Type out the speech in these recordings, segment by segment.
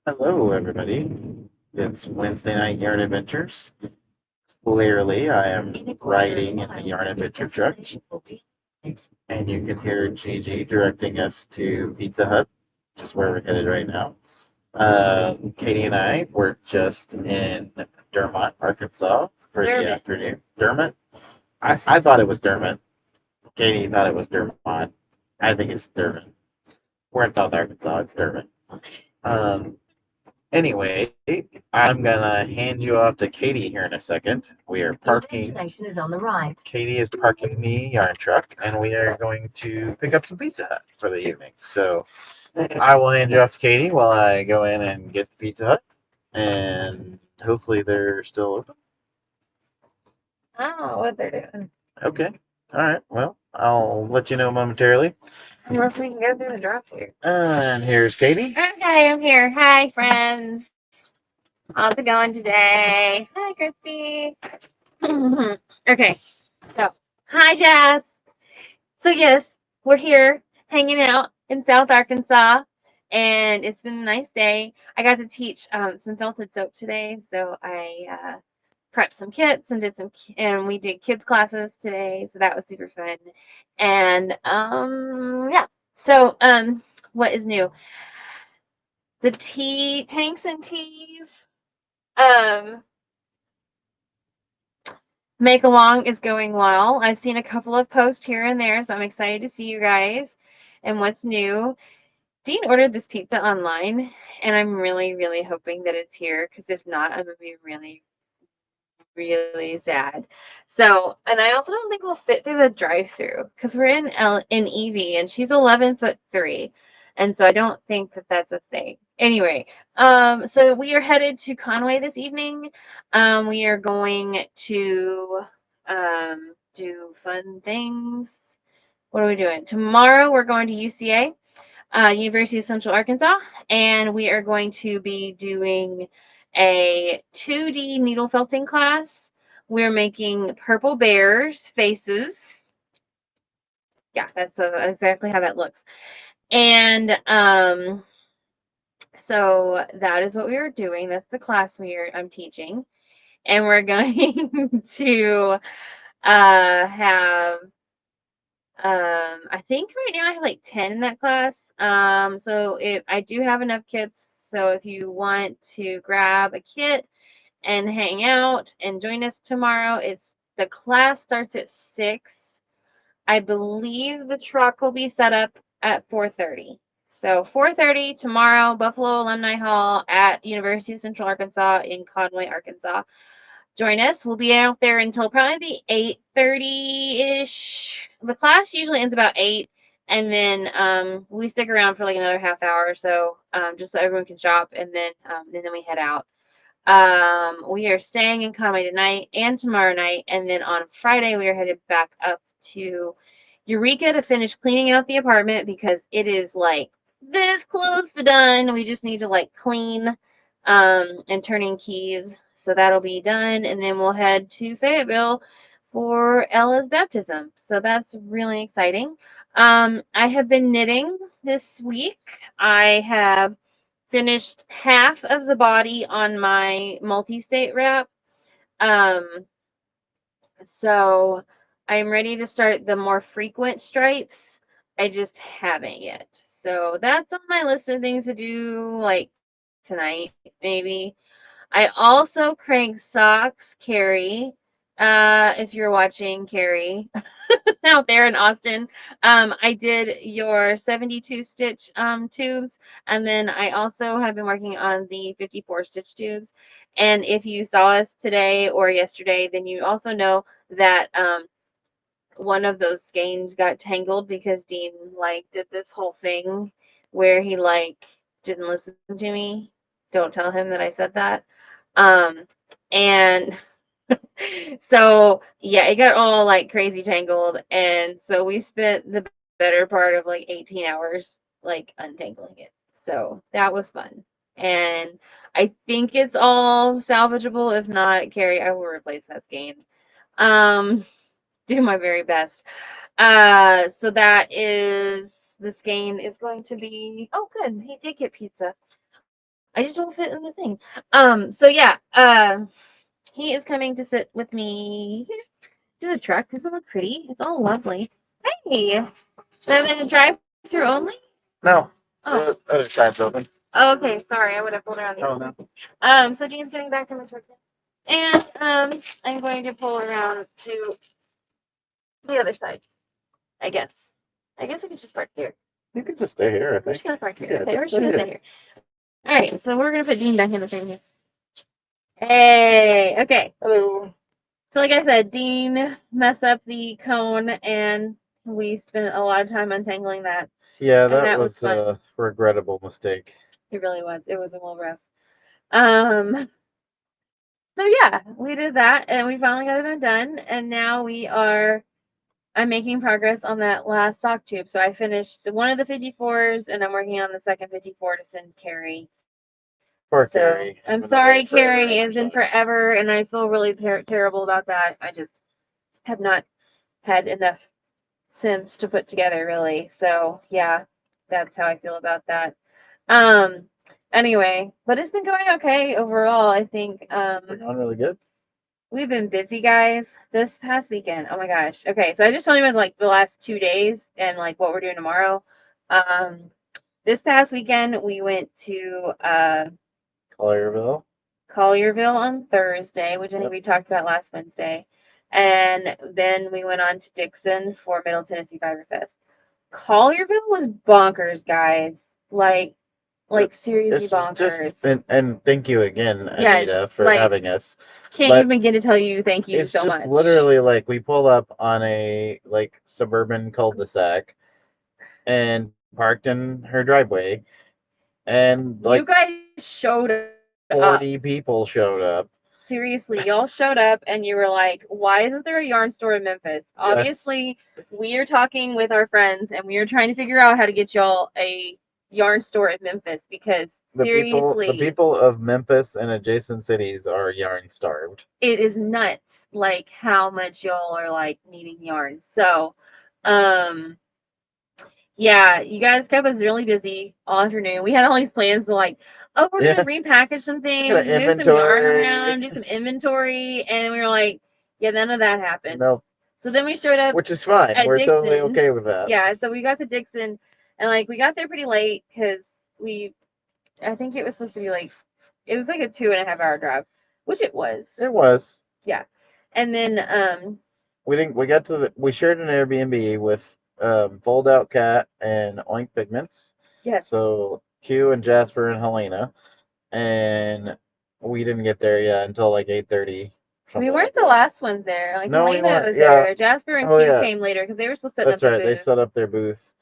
Hello, everybody. It's Wednesday night yarn adventures. Clearly, I am riding in the yarn adventure truck, and you can hear Gigi directing us to Pizza Hut, which is where we're headed right now. Katie and I were just in Dermot, Arkansas for the Dermot. afternoon. Dermot? I thought it was Dermot. Katie thought it was Dermot. I think it's Dermot. We're in South Arkansas. It's Dermot. Um, Anyway, I'm gonna hand you off to Katie here in a second. We are Your parking. destination is on the right. Katie is parking the yarn truck, and we are going to pick up some Pizza Hut for the evening. So I will hand you off to Katie while I go in and get the Pizza Hut, and hopefully they're still open. I don't know what they're doing. Okay. All right. Well, I'll let you know momentarily. Unless we can go through the drive-thru. And here's Katie. Okay, I'm here. Hi, friends. How's it going today? Hi, Christy. Okay, so hi, Jazz. So yes, we're here hanging out in South Arkansas, and it's been a nice day. I got to teach some felted soap today, so I prepped some kits and and we did kids classes today, so that was super fun. And yeah. So what is new? The tea tanks and teas make along is going well. I've seen a couple of posts here and there, so I'm excited to see you guys and what's new. Dean ordered this pizza online, and I'm really, really hoping that it's here, because if not, I'm gonna be really, really sad. So, and I also don't think we'll fit through the drive-through because we're in Evie, and she's 11'3", and so I don't think that that's a thing. Anyway, so we are headed to Conway this evening. We are going to do fun things. What are we doing tomorrow? We're going to UCA. University of Central Arkansas, and we are going to be doing a 2D needle felting class. We're making purple bears faces. Yeah, that's exactly how that looks. And so that is what we are doing. That's the class I'm teaching, and we're going to have I think right now I have like 10 in that class. So if I do have enough kits, so if you want to grab a kit and hang out and join us tomorrow, the class starts at 6. I believe the truck will be set up at 4:30. So 4:30 tomorrow, Buffalo Alumni Hall at University of Central Arkansas in Conway, Arkansas. Join us. We'll be out there until probably 8:30-ish. The class usually ends about 8, and then we stick around for like another half hour or so, just so everyone can shop, and then we head out. We are staying in Conway tonight and tomorrow night, and then on Friday we are headed back up to Eureka to finish cleaning out the apartment because it is like this close to done. We just need to like clean and turn in keys. So that'll be done, and then we'll head to Fayetteville for Ella's baptism. So that's really exciting. I have been knitting this week. I have finished half of the body on my multi-state wrap. Um, so I'm ready to start the more frequent stripes. I just haven't yet. So that's on my list of things to do, like tonight, maybe. I also crank socks, Carrie. If you're watching, Carrie, out there in Austin. I did your 72 stitch tubes, and then I also have been working on the 54 stitch tubes. And if you saw us today or yesterday, then you also know that one of those skeins got tangled because Dean like did this whole thing where he like didn't listen to me. Don't tell him that I said that. And so yeah, it got all like crazy tangled, and so we spent the better part of like 18 hours like untangling it. So that was fun. And I think it's all salvageable. If not, Carrie, I will replace that skein. Um, do my very best. So the skein is going to be, oh good, he did get pizza. I just don't fit in the thing. So yeah, he is coming to sit with me to the truck. Doesn't it look pretty? It's all lovely. Hey, I'm in the drive-through only. No, Oh. the other side's open. Oh, okay, sorry, I would have pulled around the Oh, other no. side. So Dean's getting back in the truck now. And I'm going to pull around to the other side. I guess. I guess I could just park here. You could just stay here, I We're think. just gonna park here. Yeah, Okay, we're just just gonna stay stay here. All right, so we're gonna put Dean back in the thing here. Hey, okay. Hello. So like I said, Dean messed up the cone, and we spent a lot of time untangling that. Yeah, And that was was fun. a regrettable mistake. It really was. It was a little rough. So yeah, we did that, and we finally got it done, and now I'm making progress on that last sock tube. So I finished one of the 54s, and I'm working on the second 54 to send Carrie. Poor So Carrie. I'm Been sorry, away forever, Carrie. and It's been sucks. forever, and I feel really terrible about that. I just have not had enough sense to put together, really. So yeah, that's how I feel about that. Um. Anyway, but it's been going okay overall. I think. Been going really good. We've been busy, guys, this past weekend. Oh my gosh. Okay, so I just told you about like the last 2 days and like what we're doing tomorrow. Um, this past weekend we went to Collierville. Collierville on Thursday, which I think Yep. we talked about last Wednesday, and then we went on to Dixon for Middle Tennessee Fiber Fest. Collierville was bonkers, guys. Like seriously This is just bonkers. and thank you again, Yes, Anita, for like having us. can't But even begin to tell you thank you it's so just much. literally like we pull up on a like suburban cul-de-sac and parked in her driveway, and You like guys showed up. 40 people showed up. Seriously, y'all showed up and you were like, why isn't there a yarn store in Memphis? Yes. Obviously, we are talking with our friends and we are trying to figure out how to get y'all a yarn store in Memphis because The seriously, people of Memphis and adjacent cities are yarn starved. it is nuts like how much y'all are like needing yarn. So, um, yeah, you guys kept us really busy all afternoon. We had all these plans to like, oh, we're Yeah. gonna repackage some things, Got an move some yarn inventory. around, do some inventory, and we were like, yeah, none of that happened. Nope. So then we showed up Which is fine. at We're Dixon. totally okay with that. Yeah, so we got to Dixon, and like we got there pretty late because I think it was supposed to be like, it was like a 2.5 hour drive, which it was. It was. Yeah, and then we shared an Airbnb with Fold Out Cat and Oink Pigments. yes. So Q and Jasper and Helena, and we didn't get there yet until like 8:30. We weren't the last ones there. Like No, we Helena weren't. was Yeah. there. Jasper and Oh, Q yeah. came later because they were still setting That's up right. their They booth. set up their booth.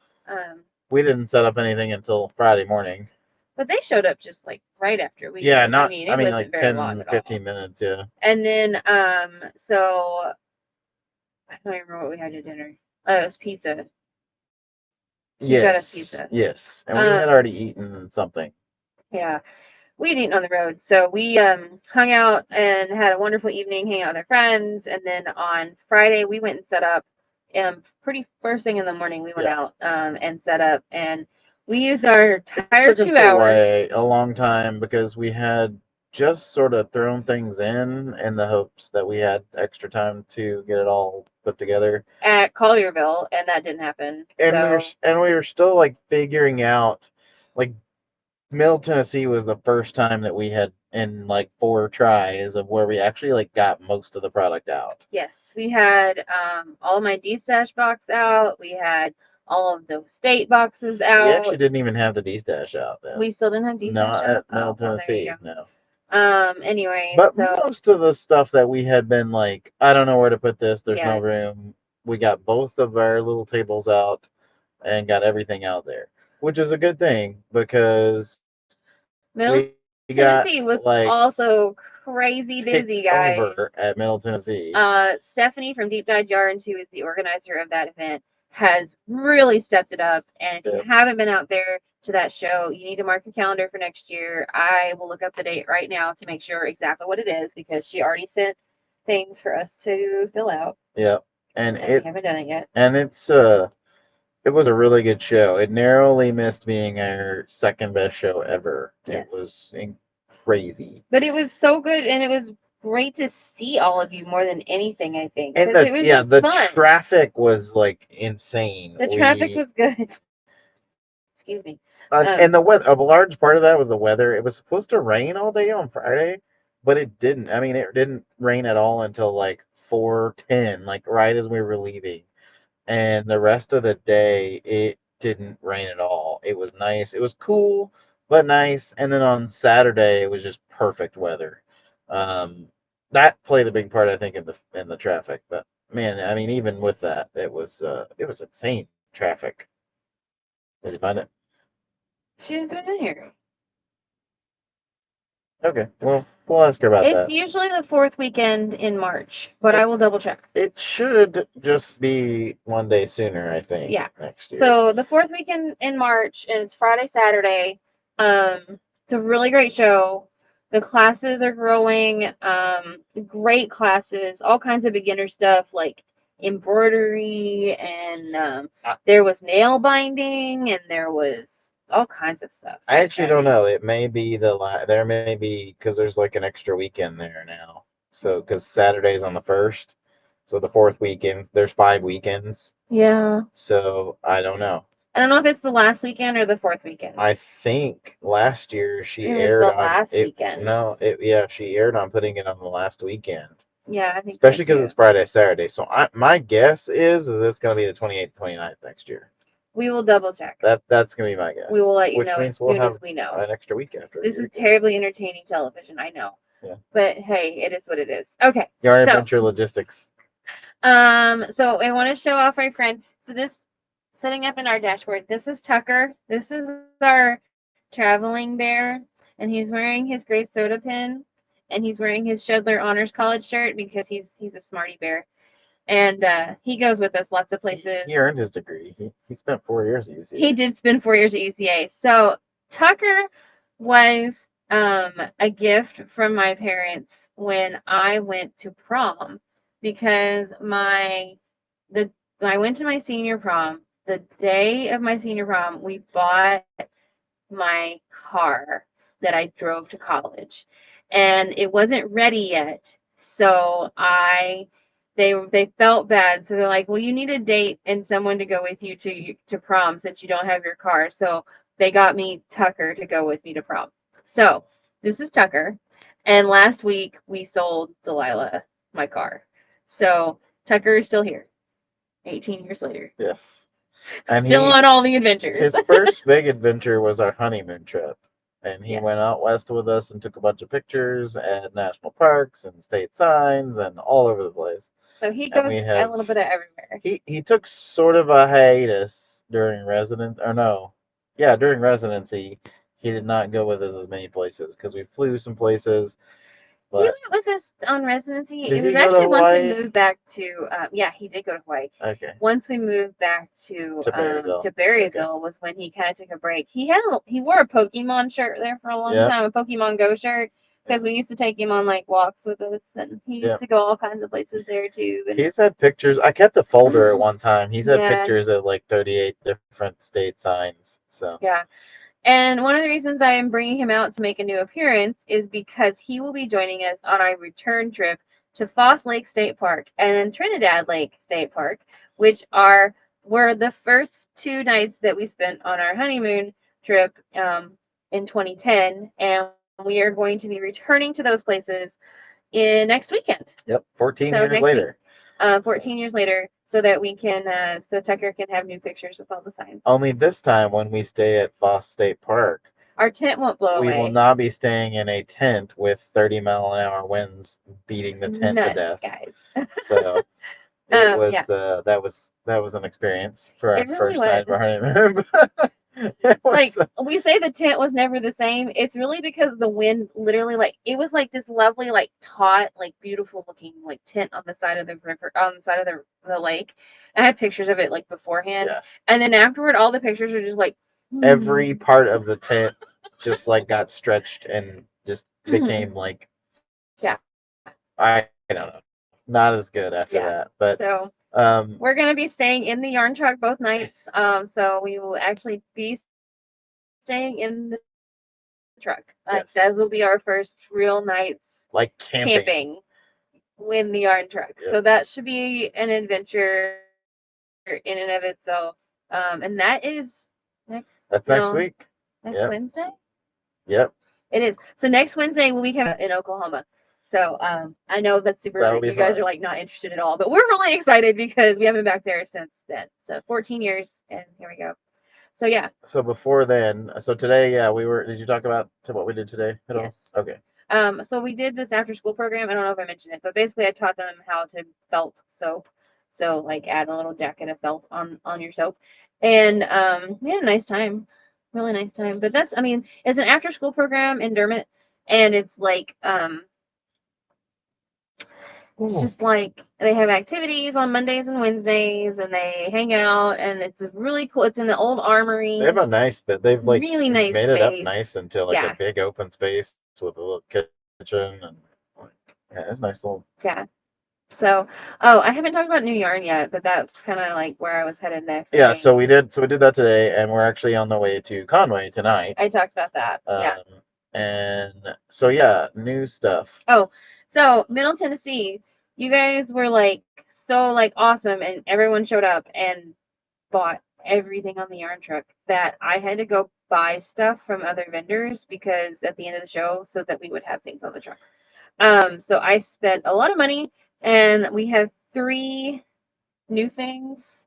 We didn't set up anything until Friday morning. But they showed up just like right after we Yeah, did. not. It I mean, wasn't like very 10, long at 15 all. minutes. Yeah. And then so I don't even remember what we had to dinner. Oh, it was pizza. You got us pizza. Yes, and we had already eaten something. Yeah, we'd eaten on the road, so we hung out and had a wonderful evening, hanging out with our friends. And then on Friday, we went and set up. Pretty first thing in the morning, we went out and set up, and we used our entire It took 2 us hours. a long time because we had just sort of thrown things in the hopes that we had extra time to get it all put together At Collierville, and that didn't happen. and So we were still like figuring out like Middle Tennessee was the first time that we had in like 4 tries of where we actually like got most of the product out. yes, we had all of my D-stash box out. We had all of the state boxes out. We actually didn't even have the D-stash out then. We still didn't have D-stash out? At Middle Well, Tennessee, there you go. no. Anyway, But so most of the stuff that we had been like, I don't know where to put this, there's Yeah. no room. We got both of our little tables out and got everything out there, which is a good thing because Middle we got Tennessee was like also crazy busy, picked guys. over at Middle Tennessee. Stephanie from Deep Dyed Yarns, who is the organizer of that event, has really stepped it up. And if you haven't been out there to that show, you need to mark your calendar for next year. I will look up the date right now to make sure exactly what it is because she already sent things for us to fill out. Yeah, and we haven't done it yet. And it's It was a really good show. It narrowly missed being our second best show ever. It Yes. was crazy. But it was so good, and it was great to see all of you more than anything, I think. And Because it was just the fun. traffic was like insane. The traffic was good. Excuse me. And the weather, a large part of that was the weather. It was supposed to rain all day on Friday, but it didn't. I mean, it didn't rain at all until like 4:10, like right as we were leaving. And the rest of the day, it didn't rain at all. It was nice. It was cool, but nice. And then on Saturday, it was just perfect weather. That played a big part, I think, in the traffic. But man, I mean, even with that, it was insane traffic. Did you find it? She didn't put it in here. Okay, well, we'll ask her about It's that. usually the fourth weekend in March, but I will double check. It should just be one day sooner, I think. Yeah. Next year. So the fourth weekend in March, and it's Friday, Saturday. It's a really great show. The classes are growing. Great classes, all kinds of beginner stuff like embroidery, and there was nail binding, and there was all kinds of stuff. I actually don't know. It may be there may be because there's like an extra weekend there now. So because Saturday's on the 1st, so the fourth weekend there's 5 weekends. Yeah. So I don't know. I don't know if it's the last weekend or the fourth weekend. I think last year she It was aired the on last it. weekend. No, she aired on putting it on the last weekend. Yeah, I think especially because so it's Friday, Saturday. So my guess is that it's going to be the 28th, 29th next year. We will double check. That's going to be my guess. We will let you Which know means as we'll soon have as we know. an extra week after. This is terribly entertaining television, I know. Yeah. But hey, it is what it is. Okay. Yarn Adventure Logistics. So I want to show off our friend. So this setting up in our dashboard. This is Tucker. This is our traveling bear, and he's wearing his grape soda pin, and he's wearing his Shedler Honors College shirt because he's a smarty bear. And he goes with us lots of places. He earned his degree. He spent 4 years at UCA. He did spend 4 years at UCA. So Tucker was a gift from my parents when I went to prom because when I went to my senior prom, the day of my senior prom, we bought my car that I drove to college, and it wasn't ready yet. So they felt bad, so they're like, "Well, you need a date and someone to go with you to prom since you don't have your car." So they got me Tucker to go with me to prom. So this is Tucker, and last week we sold Delilah my car. So Tucker is still here, 18 years later. Yes. And still on all the adventures. His first big adventure was our honeymoon trip. And he Yes. went out west with us and took a bunch of pictures at national parks and state signs and all over the place. So he goes a little bit of everywhere. He took sort of a hiatus during during residency. He did not go with us as many places because we flew some places. But he went with us on residency. Did It was he go actually to once we Hawaii? moved back to he did go to Hawaii. Okay. Once we moved back to Berryville. Berryville was when he kind of took a break. He wore a Pokemon shirt there for a long time, a Pokemon Go shirt, because we used to take him on like walks with us, and he used to go all kinds of places there too. And he's had pictures. I kept a folder at one time. He's had pictures at like 38 different state signs. So yeah. And one of the reasons I am bringing him out to make a new appearance is because he will be joining us on our return trip to Foss Lake State Park and Trinidad Lake State Park, which were the first 2 nights that we spent on our honeymoon trip in 2010. And we are going to be returning to those places next weekend. Yep, 14 years later. 14 years later, so that we can, so Tucker can have new pictures with all the signs. Only this time, when we stay at Foss State Park, our tent won't blow away. We will not be staying in a tent with 30-mile-an-hour winds beating the tent to death, guys. So it was that was an experience for our first night of our honeymoon. We say the tent was never the same. It's really because the wind literally it was like this lovely taut beautiful looking tent on the side of the river, on the side of the lake. I had pictures of it beforehand, and then afterward all the pictures are just every part of the tent just got stretched and just became I don't know, not as good after that. But so We're gonna be staying in the yarn truck both nights. So we will actually be staying in the truck. Yes. That will be our first real nights like camping in the yarn truck. Yep. So that should be an adventure in and of itself. And that is next week. Next Yep. Wednesday? Yep. It is. So next Wednesday we'll be in Oklahoma. So I know that's super That'll be you guys fun. are like not interested at all, but we're really excited because we haven't been back there since then. So 14 years and here we go. So yeah. So before then, so today, yeah, did you talk about what we did today at all? Yes. Okay. So we did this after school program. I don't know if I mentioned it, but basically I taught them how to felt soap. So like add a little jacket of felt on your soap. And we had a nice time. Really nice time. But it's an after school program in Dermot, and it's like it's just like they have activities on Mondays and Wednesdays, and they hang out, and it's really cool. It's in the old armory. They have a nice bit. They've like really nice made space. it up nice into like Yeah. a big open space with a little kitchen and yeah, it's nice little. Yeah. So, I haven't talked about new yarn yet, but that's kind of like where I was headed next. Yeah, so we did that today, and we're actually on the way to Conway tonight. I talked about that. Yeah. And so yeah, new stuff. Oh, so Middle Tennessee, you guys were like so like awesome, and everyone showed up and bought everything on the yarn truck that I had to go buy stuff from other vendors because at the end of the show, so that we would have things on the truck. So I spent a lot of money, and we have 3 new things.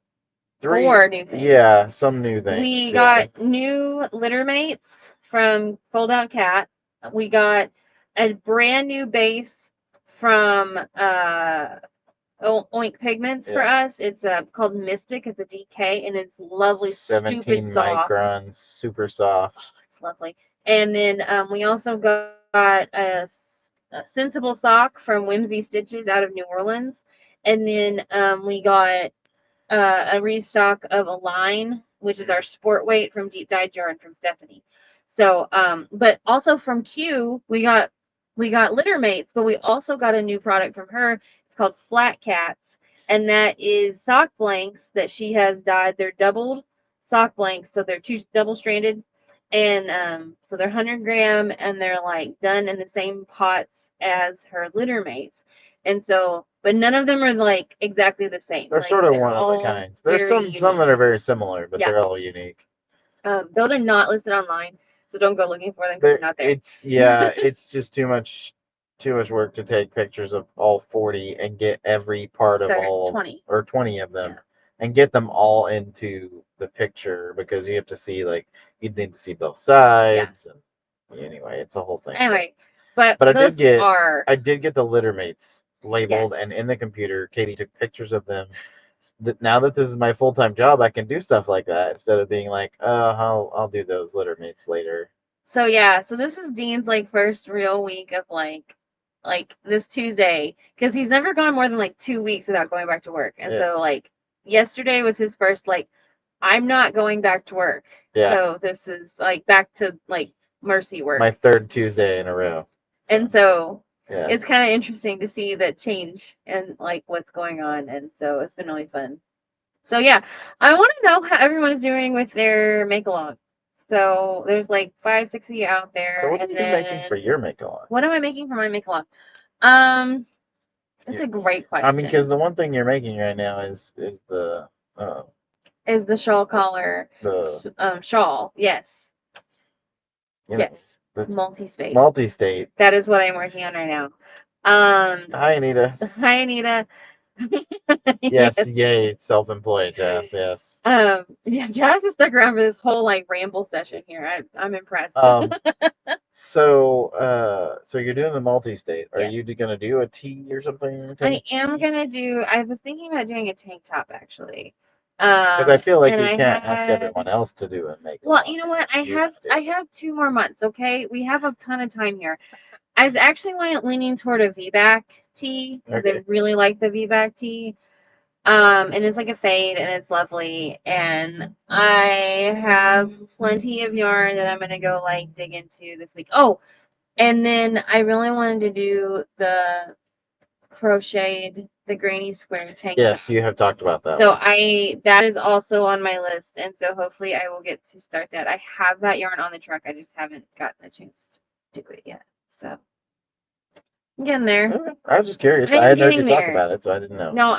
4 new things. Yeah, some new things. We got new litter mates from Fold Out Cat. We got a brand new base from Oink Pigments for us. It's called Mystic. It's a DK, and it's lovely, 17 stupid soft. microns, super soft. Oh, it's lovely. And then we also got a Sensible sock from Whimsy Stitches out of New Orleans. And then we got a restock of a line, which is our sport weight from Deep Dyed Yarn from Stephanie. So, but also from Q, we got litter mates, but we also got a new product from her. It's called Flat Cats, and that is sock blanks that she has dyed. They're doubled sock blanks, so they're 2 double stranded, and so they're 100-gram, and they're like done in the same pots as her litter mates, and so. But none of them are like exactly the same. They're like, sort of one of the kinds. There's some that are very similar, but they're all unique. Those are not listed online, so don't go looking for them because they're not there. It's just too much work to take pictures of all 40 and get every part of all 20 or 20 of them and get them all into the picture because you have to see you'd need to see both sides and anyway, it's a whole thing. Anyway, but I did get the litter mates labeled and in the computer. Katie took pictures of them. Now that this is my full-time job, I can do stuff like that instead of being like, oh, I'll do those litter mates later. So so this is Dean's first real week of like this Tuesday, because he's never gone more than 2 weeks without going back to work, and so yesterday was his first I'm not going back to work. So this is back to mercy work. My 3rd Tuesday in a row. And so it's kind of interesting to see that change and what's going on, and so it's been really fun. So I want to know how everyone's doing with their make-along. So there's 5, 6 of you out there. So what are you making for your make-along? What am I making for my make-along? That's a great question. I mean, because the one thing you're making right now is the shawl collar. The shawl, yes. Yes. Multi-state. Multi-state. That is what I'm working on right now. Hi, Anita. Hi, Anita. Yes, yay, self-employed Jazz, yes. Jazz has stuck around for this whole ramble session here. I'm impressed. So you're doing the multi-state. Are you gonna do a tee or something? I am gonna do. I was thinking about doing a tank top actually. Because I feel like you can't ask everyone else to do it. Well, you know what? I have 2 more months. Okay, we have a ton of time here. I was actually leaning toward a V-back tee because I really like the V-back tee. And it's like a fade and it's lovely. And I have plenty of yarn that I'm gonna go dig into this week. Oh, and then I really wanted to do the crocheted the granny square tank Yes, top. you have talked about that So one. that is also on my list, and so hopefully I will get to start that. I have that yarn on the truck. I just haven't gotten a chance to do it yet. So I'm getting there. Okay. I was just curious. I I'm hadn't heard you getting talk there. about it, so I didn't know. No,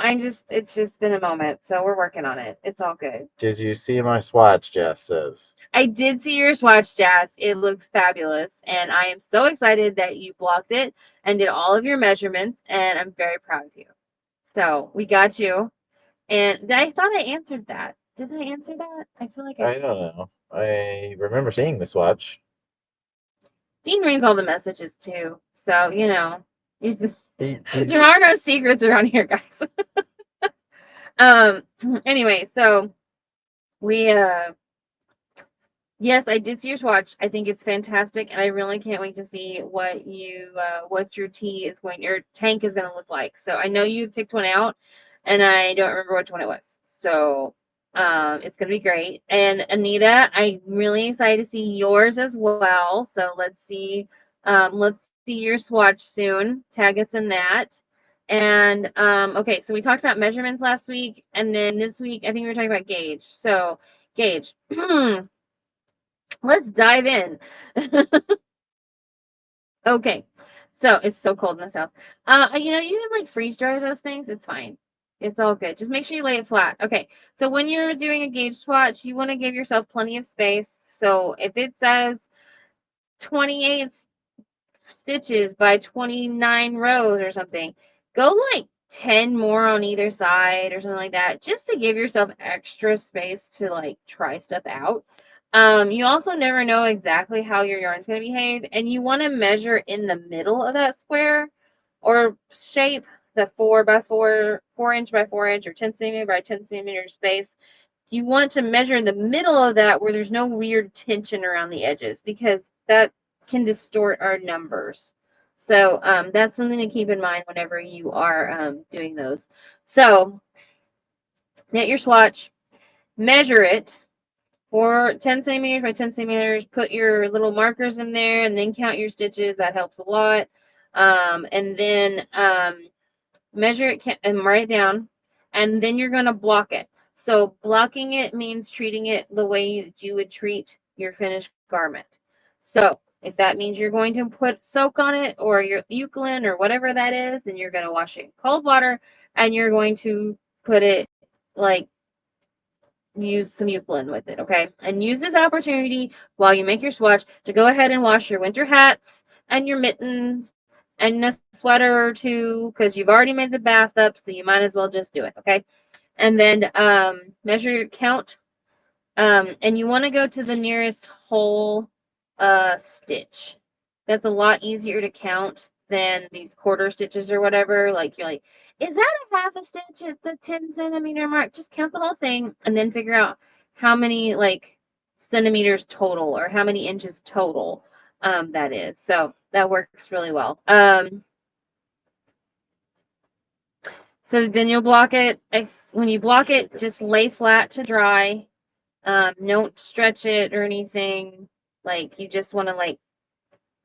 it's just been a moment, so we're working on it. It's all good. Did you see my swatch, Jess says? I did see your swatch, Jazz. It looks fabulous, and I am so excited that you blocked it and did all of your measurements, and I'm very proud of you. So we got you, and I thought I answered that. Did I answer that? I feel like I I did. don't know. I remember seeing the swatch. Dean reads all the messages too, so Did there are no secrets around here, guys. Um. Anyway, so we yes, I did see your swatch. I think it's fantastic, and I really can't wait to see what your your tank is going to look like. So I know you picked one out, and I don't remember which one it was. So it's going to be great. And Anita, I'm really excited to see yours as well. So let's see your swatch soon. Tag us in that. And okay, so we talked about measurements last week, and then this week I think we were talking about gauge. So gauge. Let's dive in. Okay. So it's so cold in the south. You can like freeze dry those things. It's fine. It's all good. Just make sure you lay it flat. Okay. So when you're doing a gauge swatch, you want to give yourself plenty of space. So if it says 28 stitches by 29 rows or something, go like 10 more on either side or something like that, just to give yourself extra space to like try stuff out. You also never know exactly how your yarn's going to behave, and you want to measure in the middle of that square or shape, the 4 inch by 4 inch, or 10 centimeter by 10 centimeter space. You want to measure in the middle of that where there's no weird tension around the edges, because that can distort our numbers. So that's something to keep in mind whenever you are doing those. So knit your swatch, measure it for 10 centimeters by 10 centimeters. Put your little markers in there and then count your stitches. That helps a lot. And then measure it and write it down. And then you're going to block it. So blocking it means treating it the way that you would treat your finished garment. So if that means you're going to put soak on it, or your eucalyptus or whatever that is, then you're going to wash it in cold water, and you're going to put it like use some eucalyptus with it, okay? And use this opportunity while you make your swatch to go ahead and wash your winter hats and your mittens and a sweater or two, because you've already made the bath up, so you might as well just do it, okay? And then measure your count, and you want to go to the nearest whole stitch. That's a lot easier to count than these quarter stitches or whatever. Like, you're like, is that a half a stitch at the 10 centimeter mark? Just count the whole thing and then figure out how many like centimeters total, or how many inches total that is. So that works really well. So then you'll block it. When you block it, just lay flat to dry. Don't stretch it or anything. Like, you just want to, like,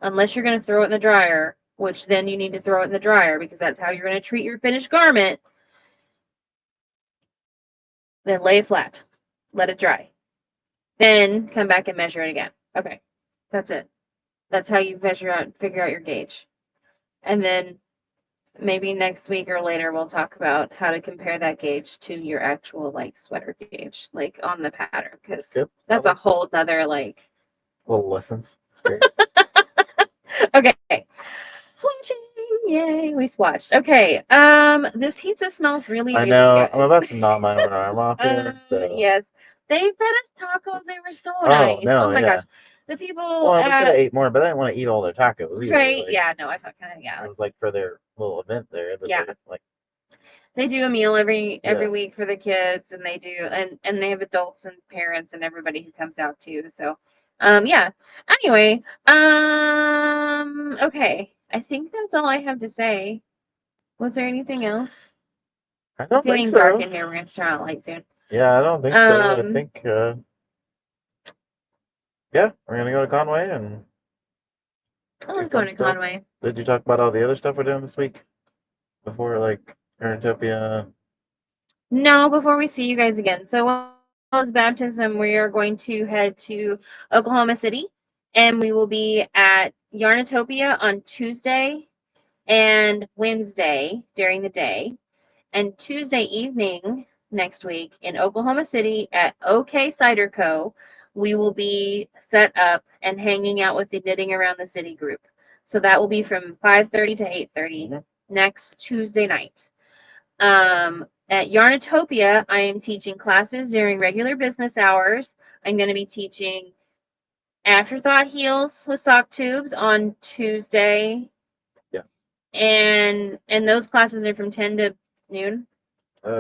unless you're going to throw it in the dryer, which then you need to throw it in the dryer because that's how you're going to treat your finished garment. Then lay it flat. Let it dry. Then come back and measure it again. Okay. That's it. That's how you figure out your gauge. And then maybe next week or later we'll talk about how to compare that gauge to your actual like sweater gauge, like on the pattern, because that's a whole nother like little lessons. It's great. Okay. Swatching. Yay, we swatched. Okay. This pizza smells really, I really know. good. I'm about to gnaw my own arm off here. So. Yes. They fed us tacos. They were so Oh nice. no, Oh my yeah. gosh. The people Well, we could have ate more, but I didn't want to eat all their tacos either. right. Like, Yeah, no, I thought kind of, yeah. it was like for their little event there. That Yeah. they, like, they do a meal every Yeah. week for the kids, and they do, and they have adults and parents and everybody who comes out too. So yeah. Anyway, okay. I think that's all I have to say. Was there anything else? I don't It's think getting so. dark in here. We're gonna turn on the light soon. Yeah, I don't think so. I think yeah, we're gonna go to Conway and I was going to stuff. Conway. Did you talk about all the other stuff we're doing this week? before like Yarnatopia? No, before we see you guys again. So, well as baptism, we are going to head to Oklahoma City, and we will be at Yarnatopia on Tuesday and Wednesday during the day, and Tuesday evening next week in Oklahoma City at OK Cider Co. We will be set up and hanging out with the Knitting Around the City group. So that will be from 5:30 to 8:30 next Tuesday night. At Yarnatopia, I am teaching classes during regular business hours. I'm going to be teaching afterthought heels with sock tubes on Tuesday. Yeah. And those classes are from 10 to noon. 10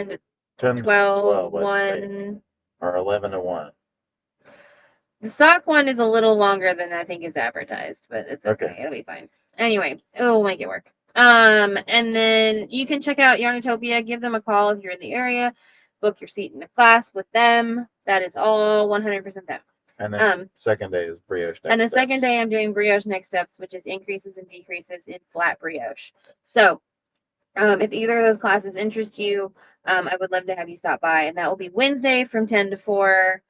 to 10 12, I'd say. 1. Or 11 to 1. The sock one is a little longer than I think is advertised, but it's okay. Okay. It'll be fine. Anyway, we'll make it work. And then you can check out Yarnatopia. Give them a call if you're in the area. Book your seat in the class with them. That is all 100% them. And then second day is brioche next And the steps. second day I'm doing brioche next steps, which is increases and decreases in flat brioche. So if either of those classes interest you, I would love to have you stop by. And that will be Wednesday from 10 to 4.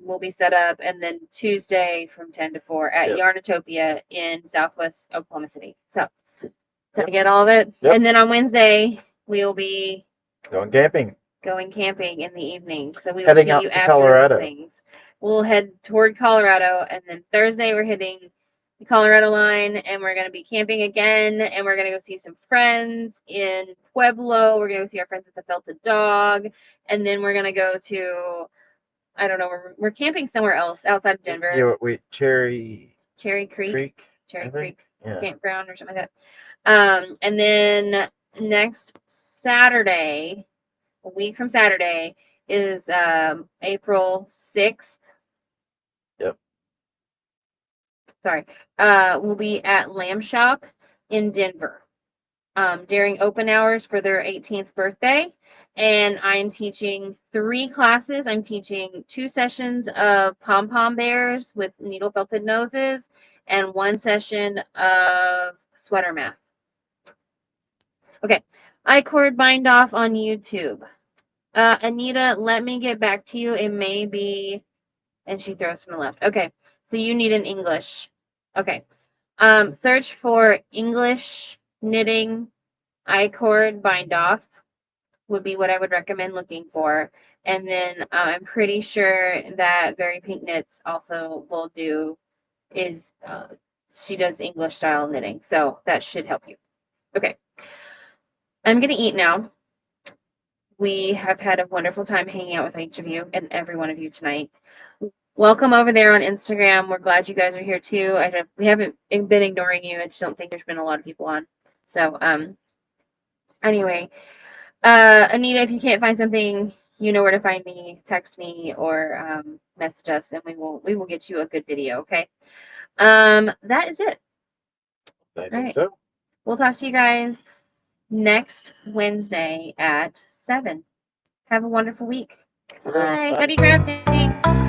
We'll be set up. And then Tuesday from 10 to 4 at Yarnatopia in Southwest Oklahoma City. So, did I get all of it? Yep. And then on Wednesday, we will be going camping in the evening. So we will heading see out you to after Colorado. those things. We'll head toward Colorado. And then Thursday, we're hitting the Colorado line, and we're going to be camping again, and we're going to go see some friends in Pueblo. We're going to go see our friends at the Felted Dog, and then we're going to go to, I don't know, we're camping somewhere else outside of Denver. Yeah, Cherry Creek I think. Yeah. Campground or something like that. And then next Saturday, a week from Saturday, is April 6th. Yep. Sorry. We'll be at Lamb Shop in Denver during open hours for their 18th birthday. And I'm teaching 3 classes. I'm teaching 2 sessions of pom-pom bears with needle felted noses and 1 session of sweater math. Okay. I-cord bind off on YouTube. Anita, let me get back to you. It may be, and she throws from the left. Okay. So you need an English. Okay. Search for English knitting I-cord bind off would be what I would recommend looking for. And then I'm pretty sure that Very Pink Knits also will do she does English style knitting. So that should help you. Okay. I'm going to eat now. We have had a wonderful time hanging out with each of you and every one of you tonight. Welcome over there on Instagram. We're glad you guys are here too. We haven't been ignoring you. I just don't think there's been a lot of people on. So anyway, Anita, if you can't find something, you know where to find me. Text me or message us, and we will get you a good video. Okay. That is it. I think so. We'll talk to you guys next Wednesday at 7. Have a wonderful week. Bye. Happy crafting.